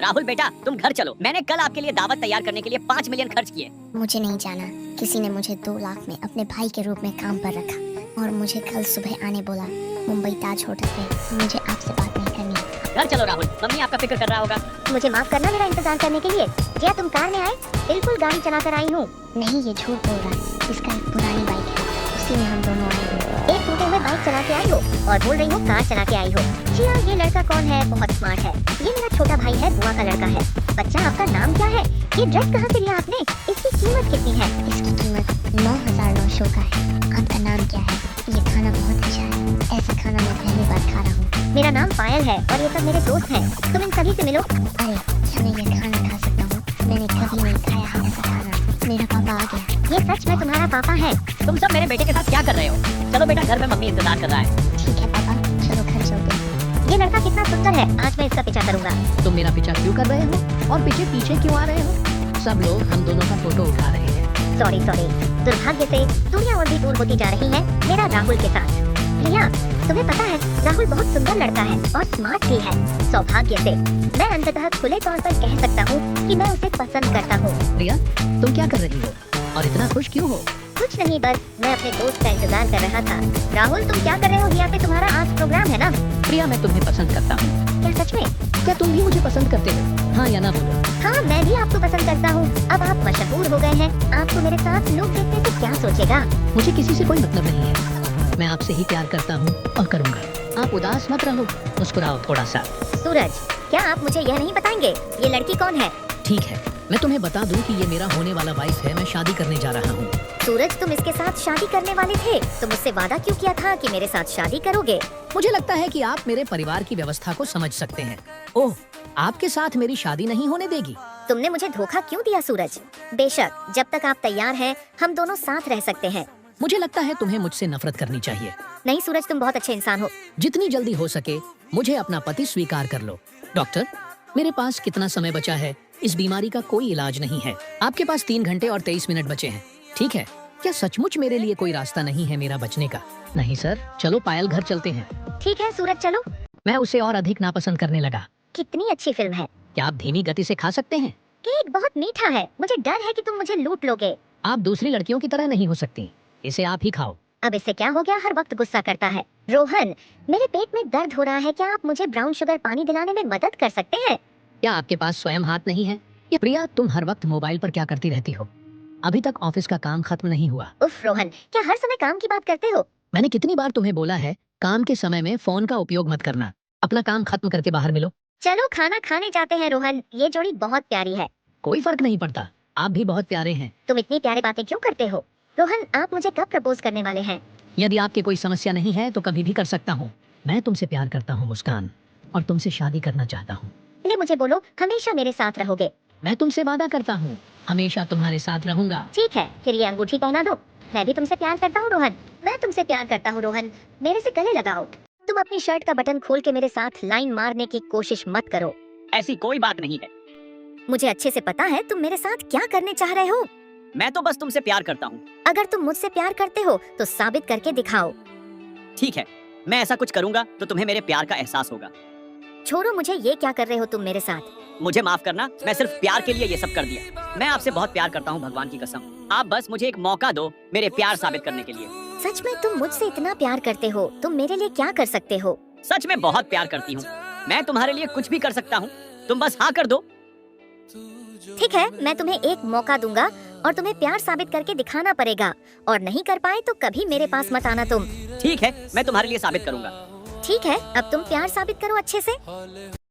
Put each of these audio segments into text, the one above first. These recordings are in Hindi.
राहुल बेटा, तुम घर चलो। मैंने कल आपके लिए दावत तैयार करने के लिए 5 मिलियन खर्च किए। मुझे नहीं जाना। किसी ने मुझे 2 लाख में अपने भाई के रूप में काम पर रखा और मुझे कल सुबह आने बोला मुंबई ताज होटल पे। मुझे आपसे बात नहीं करनी। घर चलो राहुल, मम्मी आपका फिक्र कर रहा होगा। मुझे माफ करना मेरा इंतजार करने के लिए। क्या तुम कार में आए? बिल्कुल गाड़ी चला कर आई हूँ। नहीं, ये झूठ बोल रहा है। इसका एक पुरानी बाइक है, उसी में हम दोनों आए हैं। एक टूटे हुए बाइक चला के आई हो और बोल रही हो कार चला के आई हो। जी हाँ, ये लड़का कौन है? बहुत स्मार्ट है। ये मेरा छोटा भाई है, बुआ का लड़का है। बच्चा, आपका नाम क्या है? ये ड्रेस कहाँ से लिया आपने? इसकी कीमत कितनी है? इसकी कीमत 9,900 का है। आपका नाम क्या है? ये खाना बहुत अच्छा है। ऐसा खाना मैं पहली बार खा रहा हूँ। मेरा नाम पायल है और ये सब मेरे दोस्त हैं। तुम इन सभी से मिलो। अरे, क्या मैं ये खाना खा सकता हूँ? मैंने कभी नहीं खाया है ऐसा खाना। मेरा पापा आ गया। ये सच में तुम्हारा पापा है? तुम सब मेरे बेटे के साथ क्या कर रहे हो? चलो बेटा, घर में मम्मी इंतजार कर रहा है। ठीक है पापा, चलो घर चलते। ये लड़का कितना सुंदर है, आज मैं इसका पीछा करूंगा। तुम मेरा पीछा क्यों कर रहे हो और पीछे पीछे क्यों आ रहे हो? सब लोग हम दोनों का फोटो उठा रहे हैं। सॉरी। दुर्भाग्य से दूरियां और भी दूर होती जा रही हैं मेरा राहुल के साथ। प्रिया, तुम्हें पता है राहुल बहुत सुंदर लड़का है और स्मार्ट भी है। सौभाग्य से मैं अंततः खुले तौर पर कह सकता हूँ कि मैं उसे पसंद करता हूँ। प्रिया, तुम क्या कर रही हो और इतना खुश क्यों हो? कुछ नहीं, बस मैं अपने दोस्त का इंतजार कर रहा था। राहुल, तुम क्या कर रहे हो? यहाँ पे तुम्हारा आज प्रोग्राम है ना? प्रिया, मैं तुम्हें पसंद करता हूँ। क्या सच में? क्या तुम भी मुझे पसंद करते हो? हाँ या ना बोलो। हाँ, मैं भी आपको पसंद करता हूँ। अब आप मशहूर हो गए हैं, आपको मेरे साथ लोग देखने से क्या सोचेगा? मुझे किसी से कोई मतलब नहीं है। मैं आपसे ही प्यार करता हूँ और करूँगा। आप उदास मत रहो, मुस्कुराओ थोड़ा सा। सूरज, क्या आप मुझे यह नहीं बताएंगे ये लड़की कौन है? ठीक है, मैं तुम्हें बता दूं कि ये मेरा होने वाला वाइफ है। मैं शादी करने जा रहा हूँ। सूरज, तुम इसके साथ शादी करने वाले थे? तुम मुझसे वादा क्यों किया था कि मेरे साथ शादी करोगे? मुझे लगता है कि आप मेरे परिवार की व्यवस्था को समझ सकते हैं। ओह, आपके साथ मेरी शादी नहीं होने देगी? तुमने मुझे धोखा क्यों दिया सूरज? बेशक, जब तक आप तैयार हैं, हम दोनों साथ रह सकते हैं। मुझे लगता है तुम्हें मुझसे नफरत करनी चाहिए। नहीं सूरज, तुम बहुत अच्छे इंसान हो। जितनी जल्दी हो सके मुझे अपना पति स्वीकार कर लो। डॉक्टर, मेरे पास कितना समय बचा है? इस बीमारी का कोई इलाज नहीं है। आपके पास 3 घंटे और 23 मिनट बचे हैं। ठीक है, क्या सचमुच मेरे लिए कोई रास्ता नहीं है मेरा बचने का? नहीं सर, चलो पायल, घर चलते हैं। ठीक है सूरज, चलो। मैं उसे और अधिक नापसंद करने लगा। कितनी अच्छी फिल्म है। क्या आप धीमी गति से खा सकते हैं? केक बहुत मीठा है। मुझे डर है कि तुम मुझे लूट लोगे। आप दूसरी लड़कियों की तरह नहीं हो सकती। इसे आप ही खाओ। अब इससे क्या हो गया? हर वक्त गुस्सा करता है। रोहन, मेरे पेट में दर्द हो रहा है। क्या आप मुझे ब्राउन शुगर पानी दिलाने में मदद कर सकते हैं? क्या आपके पास स्वयं हाथ नहीं है? या प्रिया, तुम हर वक्त मोबाइल पर क्या करती रहती हो? अभी तक ऑफिस का काम खत्म नहीं हुआ। उफ रोहन, क्या हर समय काम की बात करते हो? मैंने कितनी बार तुम्हें बोला है काम के समय में फोन का उपयोग मत करना। अपना काम खत्म करके बाहर मिलो। चलो खाना खाने जाते हैं रोहन। ये जोड़ी बहुत प्यारी है। कोई फर्क नहीं पड़ता, आप भी बहुत प्यारे हैं। तुम इतनी प्यारी बातें क्यों करते हो? रोहन, आप मुझे कब प्रपोज करने वाले हैं? यदि आपकी कोई समस्या नहीं है तो कभी भी कर सकता हूँ। मैं तुमसे प्यार करता हूँ मुस्कान, और तुमसे शादी करना चाहता हूँ। पहले मुझे बोलो, हमेशा मेरे साथ रहोगे? मैं तुमसे वादा करता हूँ, हमेशा तुम्हारे साथ रहूंगा। ठीक है, फिर ये अंगूठी पहना दो। मैं भी तुमसे प्यार करता हूँ रोहन। मैं तुमसे प्यार करता हूँ रोहन। मेरे से गले लगाओ। तुम अपनी शर्ट का बटन खोल के मेरे साथ लाइन मारने की कोशिश मत करो। ऐसी कोई बात नहीं है। मुझे अच्छे से पता है तुम मेरे साथ क्या करने चाह रहे हो। मैं तो बस तुमसे प्यार करता हूँ। अगर तुम मुझसे प्यार करते हो तो साबित करके दिखाओ। ठीक है, मैं ऐसा कुछ करूँगा तो तुम्हें मेरे प्यार का एहसास होगा। छोड़ो मुझे, ये क्या कर रहे हो तुम मेरे साथ? मुझे माफ करना, मैं सिर्फ प्यार के लिए ये सब कर दिया। मैं आपसे बहुत प्यार करता हूँ, भगवान की कसम। आप बस मुझे एक मौका दो मेरे प्यार साबित करने के लिए। सच में तुम मुझसे इतना प्यार करते हो? तुम मेरे लिए क्या कर सकते हो? सच में बहुत प्यार करती हूँ। मैं तुम्हारे लिए कुछ भी कर सकता हूँ, तुम बस हाँ कर दो। ठीक है, मैं तुम्हें एक मौका दूंगा और तुम्हें प्यार साबित करके दिखाना पड़ेगा, और नहीं कर पाए तो कभी मेरे पास मत आना तुम। ठीक है, मैं तुम्हारे लिए साबित करूंगा। ठीक है, अब तुम प्यार साबित करो अच्छे से।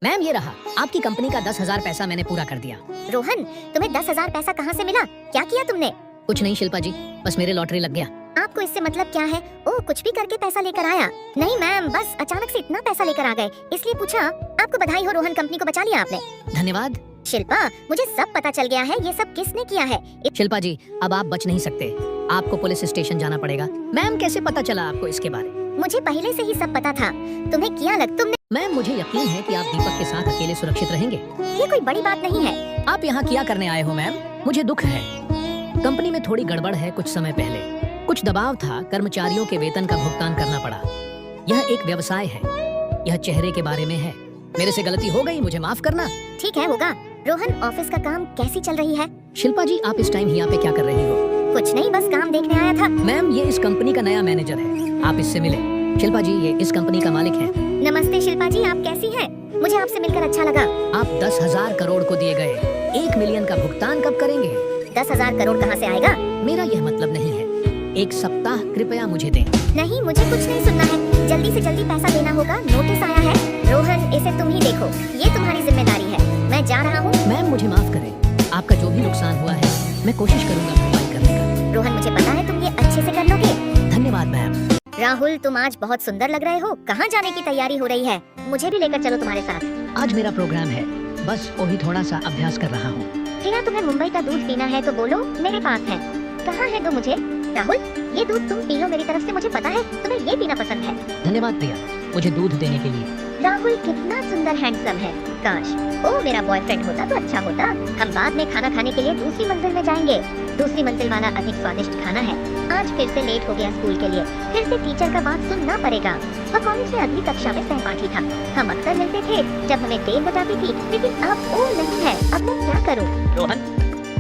मैम, ये रहा आपकी कंपनी का 10,000 पैसा मैंने पूरा कर दिया। रोहन, तुम्हें 10,000 पैसा कहाँ से मिला? क्या किया तुमने? कुछ नहीं शिल्पा जी, बस मेरे लॉटरी लग गया। आपको इससे मतलब क्या है? ओह, कुछ भी करके पैसा लेकर आया? नहीं मैम, बस अचानक से इतना पैसा लेकर आ गए, इसलिए पूछा। आपको बधाई हो रोहन, कंपनी को बचा लिया आपने। धन्यवाद। शिल्पा, मुझे सब पता चल गया है, ये सब किसने किया है। शिल्पा जी, अब आप बच नहीं सकते, आपको पुलिस स्टेशन जाना पड़ेगा। मैम, कैसे पता चला आपको इसके बारे? मुझे पहले से ही सब पता था। तुम्हें क्या लग तुमने? मैम, मुझे यकीन है कि आप दीपक के साथ अकेले सुरक्षित रहेंगे। ये कोई बड़ी बात नहीं है। आप यहाँ क्या करने आए हो मैम? मुझे दुख है, कंपनी में थोड़ी गड़बड़ है। कुछ समय पहले कुछ दबाव था, कर्मचारियों के वेतन का भुगतान करना पड़ा। यह एक व्यवसाय है, यह चेहरे के बारे में है। मेरे से गलती हो गई, मुझे माफ करना। ठीक है, होगा। रोहन, ऑफिस का काम कैसी चल रही है? शिल्पा जी, आप इस टाइम यहाँ पे क्या कर रही हो? कुछ नहीं, बस काम देखने आया था। मैम, ये इस कंपनी का नया मैनेजर है, आप इससे मिले। शिल्पा जी, ये इस कंपनी का मालिक है। नमस्ते शिल्पा जी, आप कैसी हैं? मुझे आपसे मिलकर अच्छा लगा। आप 10,000 करोड़ को दिए गए 1 मिलियन का भुगतान कब करेंगे? 10,000 करोड़ कहाँ से आएगा? मेरा यह मतलब नहीं है। 1 सप्ताह कृपया मुझे दें। नहीं, मुझे कुछ नहीं सुनना है। जल्दी से जल्दी पैसा देना होगा, नोटिस आया है। रोहन, इसे तुम ही देखो, ये तुम्हारी जिम्मेदारी है। मैं जा रहा हूँ। मैम, मुझे माफ करें, आपका जो भी नुकसान हुआ है मैं कोशिश करूंगा भरपाई करने का। रोहन, मुझे पता है तुम ये अच्छे से कर लोगे। धन्यवाद मैम। राहुल, तुम आज बहुत सुंदर लग रहे हो। कहाँ जाने की तैयारी हो रही है? मुझे भी लेकर चलो तुम्हारे साथ। आज मेरा प्रोग्राम है, बस वही थोड़ा सा अभ्यास कर रहा हूँ। प्रिया, तुम्हें मुंबई का दूध पीना है तो बोलो, मेरे पास है। कहाँ है दो मुझे? राहुल, ये दूध तुम पी लो मेरी तरफ से, मुझे पता है तुम्हें ये पीना पसंद है। धन्यवाद प्रिया, मुझे दूध देने के लिए। राहुल कितना सुंदर हैंडसम है। काश ओ मेरा बॉयफ्रेंड होता तो अच्छा होता। हम बाद में खाना खाने के लिए दूसरी मंजिल में जाएंगे। दूसरी मंजिल वाला अधिक स्वादिष्ट खाना है। आज फिर से लेट हो गया स्कूल के लिए। फिर से टीचर का बात सुनना पड़ेगा। वह कॉलेज से अगली कक्षा में सहपाठी था। हम अक्सर मिलते थे जब हमें देर हो जाती थी, लेकिन अब वो नहीं है। अब मैं क्या करूँ? रोहन,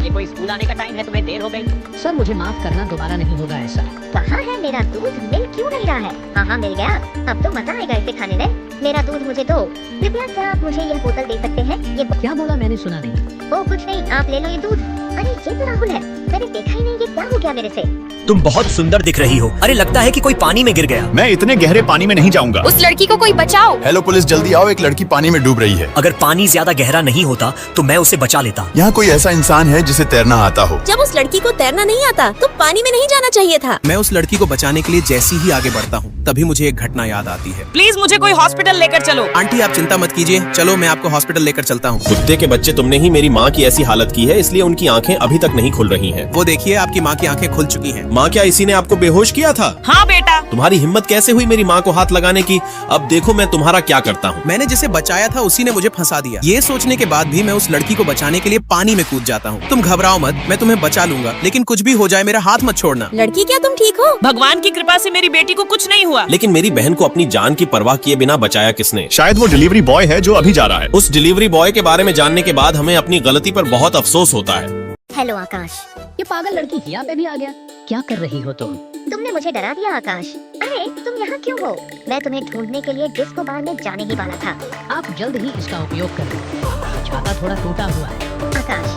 ये कोई स्कूल आने का टाइम है, तुम्हें देर हो गई। सर, मुझे माफ करना, दोबारा नहीं होगा ऐसा। कहाँ है मेरा दूध? मिल क्यों नहीं रहा है? हाँ, मिल गया। अब तो मजा आएगा इसे खाने में। मेरा दूध मुझे दो। कृपया क्या आप मुझे यह बोतल दे सकते हैं? ये क्या बोला? मैंने सुना नहीं। ओ कुछ नहीं, आप ले लो ये दूध। अरे ये तो राहुल है, मैंने देखा ही नहीं। ये क्या हो गया मेरे से? तुम बहुत सुंदर दिख रही हो। अरे लगता है कि कोई पानी में गिर गया। मैं इतने गहरे पानी में नहीं जाऊंगा। उस लड़की को कोई बचाओ। हेलो पुलिस, जल्दी आओ, एक लड़की पानी में डूब रही है। अगर पानी ज्यादा गहरा नहीं होता तो मैं उसे बचा लेता। यहाँ कोई ऐसा इंसान है जिसे तैरना आता हो? जब उस लड़की को तैरना नहीं आता तो पानी में नहीं जाना चाहिए था। मैं उस लड़की को बचाने के लिए जैसी ही आगे बढ़ता हूँ, तभी मुझे एक घटना याद आती है। प्लीज मुझे कोई हॉस्पिटल लेकर चलो। आंटी, आप चिंता मत कीजिए, चलो मैं आपको हॉस्पिटल लेकर चलता हूँ। कुत्ते के बच्चे, तुमने ही मेरी माँ की ऐसी हालत की है, इसलिए उनकी आंखें अभी तक नहीं खुल रही हैं। वो देखिए, आपकी माँ की आंखें खुल चुकी हैं। माँ, क्या इसी ने आपको बेहोश किया था? हाँ बेटा। तुम्हारी हिम्मत कैसे हुई मेरी माँ को हाथ लगाने की? अब देखो मैं तुम्हारा क्या करता हूँ। मैंने जिसे बचाया था उसी ने मुझे फंसा दिया। ये सोचने के बाद भी मैं उस लड़की को बचाने के लिए पानी में कूद जाता हूँ। तुम घबराओ मत, मैं तुम्हें बचा लूंगा, लेकिन कुछ भी हो जाए मेरा हाथ मत छोड़ना। लड़की, क्या तुम ठीक हो? भगवान की कृपा से मेरी बेटी को कुछ नहीं हुआ। लेकिन मेरी बहन को अपनी जान की परवाह किए बिना बचाया किसने? शायद वो डिलीवरी बॉय है जो अभी जा रहा है। उस डिलीवरी बॉय के बारे में जानने के बाद हमें अपनी गलती पर बहुत अफसोस होता है। हेलो आकाश। ये पागल लड़की यहाँ पे भी आ गया। क्या कर रही हो तुम? तुमने मुझे डरा दिया आकाश। अरे तुम यहाँ क्यों हो? मैं तुम्हें ढूंढने के लिए डिस्को बार में जाने ही वाला था। आप जल्द ही इसका उपयोग कर लो। छाता थोड़ा टूटा हुआ है। आकाश,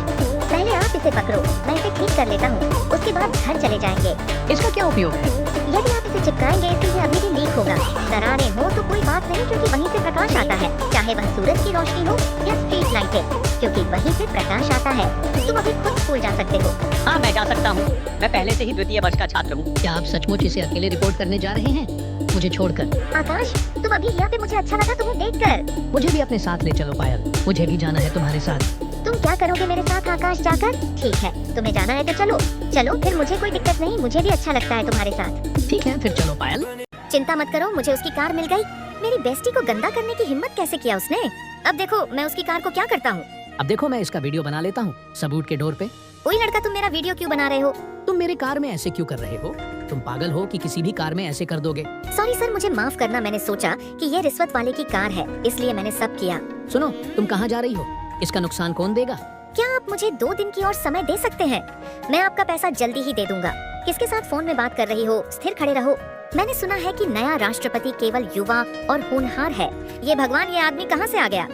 पहले आप इसे पकड़ो, मैं इसे ठीक कर लेता हूँ। उसके बाद घर चले जाएंगे। इसका क्या उपयोग है? यदि आप इसे चिपकाएंगे तो ये अभी भी लीक होगा। दरारें हो तो कोई बात नहीं, क्योंकि वहीं से प्रकाश आता है। चाहे वह सूरज की रोशनी हो या स्ट्रीट लाइटें, क्योंकि वहीं से प्रकाश आता है। तुम अभी खुद स्कूल जा सकते हो। हाँ, मैं जा सकता हूँ। मैं पहले से ही द्वितीय वर्ष का छात्र हूँ। क्या आप सचमुच इसे अकेले रिपोर्ट करने जा रहे हैं, मुझे छोड़कर? आकाश, तुम अभी यहाँ पे, मुझे अच्छा लगा तुम्हें देखकर। मुझे भी अपने साथ ले चलो पायल, मुझे भी जाना है तुम्हारे साथ। तुम क्या करोगे मेरे साथ आकाश जाकर? ठीक है, तुम्हें जाना है तो चलो। चलो फिर, मुझे कोई दिक्कत नहीं, मुझे भी अच्छा लगता है तुम्हारे साथ। ठीक है, फिर चलो पायल। चिंता मत करो, मुझे उसकी कार मिल गई। मेरी बेस्टी को गंदा करने की हिम्मत कैसे किया उसने? अब देखो मैं उसकी कार को क्या करता हूँ। अब देखो, मैं इसका वीडियो बना लेता हूँ सबूत के डोर पे। ओए लड़का, तुम मेरा वीडियो क्यों बना रहे हो? तुम मेरे कार में ऐसे क्यों कर रहे हो? तुम पागल हो कि किसी भी कार में ऐसे कर दोगे? सॉरी सर, मुझे माफ करना। मैंने सोचा कि ये रिश्वत वाले की कार है, इसलिए मैंने सब किया। सुनो, तुम कहाँ जा रही हो? इसका नुकसान कौन देगा? क्या आप मुझे 2 दिन की और समय दे सकते हैं? मैं आपका पैसा जल्दी ही दे दूंगा। किसके साथ फोन में बात कर रही हो? स्थिर खड़े रहो। मैंने सुना है कि नया राष्ट्रपति केवल युवा और होनहार है। ये भगवान, ये आदमी कहाँ से आ गया?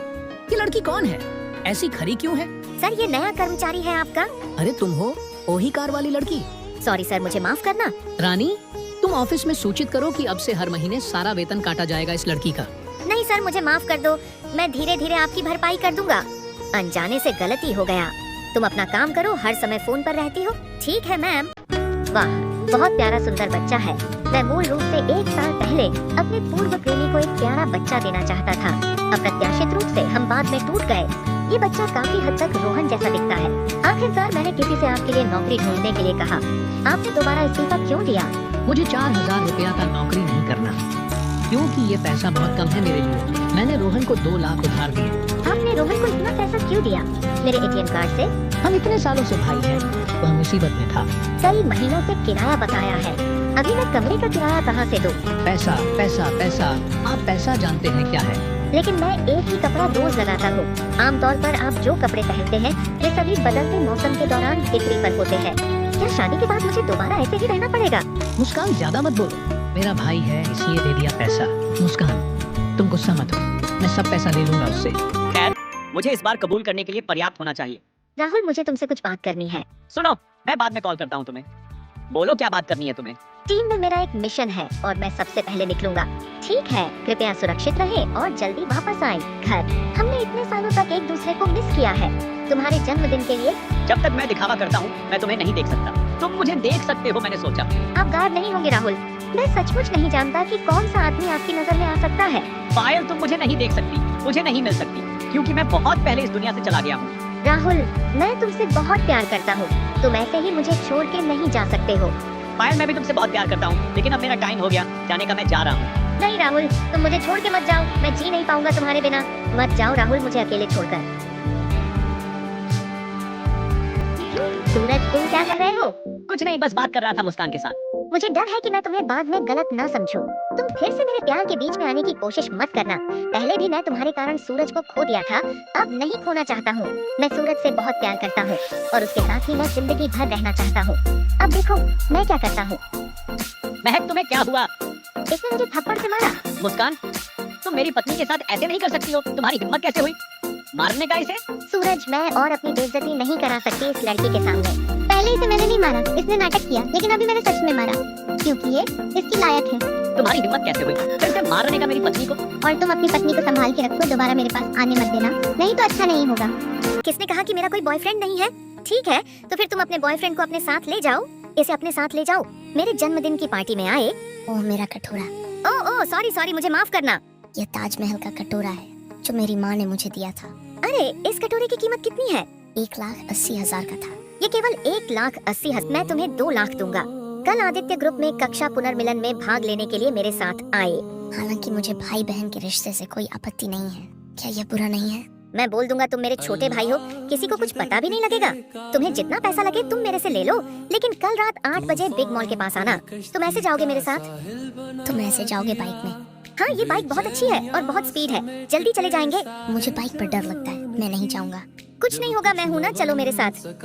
ये लड़की कौन है? ऐसी खड़ी क्यों है? सर, ये नया कर्मचारी है आपका। अरे तुम हो वही कार वाली लड़की? सॉरी सर, मुझे माफ करना। रानी, तुम ऑफिस में सूचित करो कि अब से हर महीने सारा वेतन काटा जाएगा इस लड़की का। नहीं सर, मुझे माफ कर दो। मैं धीरे धीरे आपकी भरपाई कर दूंगा। अनजाने से गलती हो गया। तुम अपना काम करो, हर समय फोन पर रहती हो। ठीक है मैम। वाह, बहुत प्यारा सुंदर बच्चा है। मैं मूल रूप से 1 साल पहले अपने पूर्व प्रेमी को एक प्यारा बच्चा देना चाहता था। अप्रत्याशित रूप से हम बाद में टूट गए। ये बच्चा काफी हद तक रोहन जैसा दिखता है। आखिरकार मैंने किसी से आपके लिए नौकरी ढूंढने के लिए कहा। आपने दोबारा इस्तीफा क्यों दिया? मुझे 4000 रुपया का नौकरी नहीं करना, क्योंकि ये पैसा बहुत कम है मेरे लिए। मैंने रोहन को 2 लाख उधार दिए। आपने रोहन को इतना पैसा क्यों दिया? मेरे ATM कार्ड से? हम इतने सालों से भाई हैं, वह मुसीबत में था। कई महीनों से किराया बकाया है। अभी मैं कमरे का किराया कहाँ से दूं? पैसा पैसा पैसा, आप पैसा जानते हैं क्या है? लेकिन मैं एक ही कपड़ा रोज लगाता हूँ। आमतौर पर आप जो कपड़े पहनते हैं वे सभी बदलते मौसम के दौरान बिक्री पर होते हैं। क्या शादी के बाद मुझे दोबारा ऐसे ही रहना पड़ेगा? मुस्कान ज्यादा मत बोलो, मेरा भाई है इसलिए दे दिया पैसा। मुस्कान तुम गुस्सा मत हो, मैं सब पैसा ले लूंगा उससे। खैर, मुझे इस बार कबूल करने के लिए पर्याप्त होना चाहिए। राहुल, मुझे तुमसे कुछ बात करनी है। सुनो, मैं बाद में कॉल करता हूँ तुम्हें। बोलो क्या बात करनी है तुम्हें। टीम में मेरा एक मिशन है और मैं सबसे पहले निकलूंगा। ठीक है, कृपया सुरक्षित रहें और जल्दी वापस आएं घर। हमने इतने सालों तक एक दूसरे को मिस किया है। तुम्हारे जन्मदिन के लिए जब तक मैं दिखावा करता हूँ मैं तुम्हें नहीं देख सकता। तुम मुझे देख सकते हो, मैंने सोचा। आप गायब नहीं होंगे राहुल। मैं सचमुच नहीं जानता कि कौन सा आदमी आपकी नजर में आ सकता है। पायल, तुम मुझे नहीं देख सकती, मुझे नहीं मिल सकती, क्योंकि मैं बहुत पहले इस दुनिया से चला गया हूँ। राहुल, मैं तुमसे बहुत प्यार करता हूँ। तुम ऐसे ही मुझे छोड़ के नहीं जा सकते हो। पायल, मैं भी तुमसे बहुत प्यार करता हूँ, लेकिन अब मेरा टाइम हो गया जाने का, मैं जा रहा हूँ। नहीं राहुल, तुम मुझे छोड़ के मत जाओ। मैं जी नहीं पाऊंगा तुम्हारे बिना। मत जाओ राहुल, मुझे अकेले छोड़कर। सूरज, तुम क्या कर रहे हो? कुछ नहीं, बस बात कर रहा था मुस्कान के साथ। मुझे डर है कि मैं तुम्हें बाद में गलत ना समझूं। तुम फिर से मेरे प्यार के बीच में आने की कोशिश मत करना। पहले भी मैं तुम्हारे कारण सूरज को खो दिया था, अब नहीं खोना चाहता हूँ। मैं सूरज से बहुत प्यार करता हूँ और उसके साथ ही मैं जिंदगी भर रहना चाहता हूँ। अब देखो मैं क्या करता हूँ। महक, तुम्हें क्या हुआ? इसने मुझे थप्पड़ से मारा। मुस्कान, तुम मेरी पत्नी के साथ ऐसे नहीं कर सकती हो। तुम्हारी हिम्मत कैसे हुई मारने का इसे? सूरज, मैं और अपनी बेइज्जती नहीं करा सकती इस लड़की के सामने। पहले इसे मैंने नहीं मारा, इसने नाटक किया, लेकिन अभी मैंने सच में मारा क्योंकि ये इसकी लायक है। तुम्हारी हिम्मत कैसे हुई फिर से मारने का मेरी पत्नी को? और तुम अपनी पत्नी को संभाल के रखो, दोबारा मेरे पास आने मत देना, नहीं तो अच्छा नहीं होगा। किसने कहा कि मेरा कोई बॉयफ्रेंड नहीं है? ठीक है, तो फिर तुम अपने बॉयफ्रेंड को अपने साथ ले जाओ। इसे अपने साथ ले जाओ। मेरे जन्मदिन की पार्टी में आए। ओह मेरा कटोरा। ओह सॉरी, मुझे माफ करना। यह ताजमहल का कटोरा है जो मेरी माँ ने मुझे दिया था। अरे, इस कटोरे की कीमत कितनी है? 1,80,000 का था। ये केवल 1,80,000। मैं तुम्हें 2 लाख दूंगा। कल आदित्य ग्रुप में कक्षा पुनर्मिलन में भाग लेने के लिए मेरे साथ आए। हालांकि मुझे भाई बहन के रिश्ते से कोई आपत्ति नहीं है। क्या यह बुरा नहीं है? मैं बोल दूंगा तुम मेरे छोटे भाई हो, किसी को कुछ पता भी नहीं लगेगा। तुम्हें जितना पैसा लगे तुम मेरे से ले लो, लेकिन कल रात 8 बजे बिग मॉल के पास आना। तुम ऐसे जाओगे मेरे साथ? तुम ऐसे जाओगे बाइक में? हाँ, ये बाइक बहुत अच्छी है और बहुत स्पीड है। जल्दी चले जाएंगे। मुझे बाइक पर डर लगता है, मैं नहीं जाऊंगा। कुछ नहीं होगा, मैं हूँ ना, चलो मेरे साथ।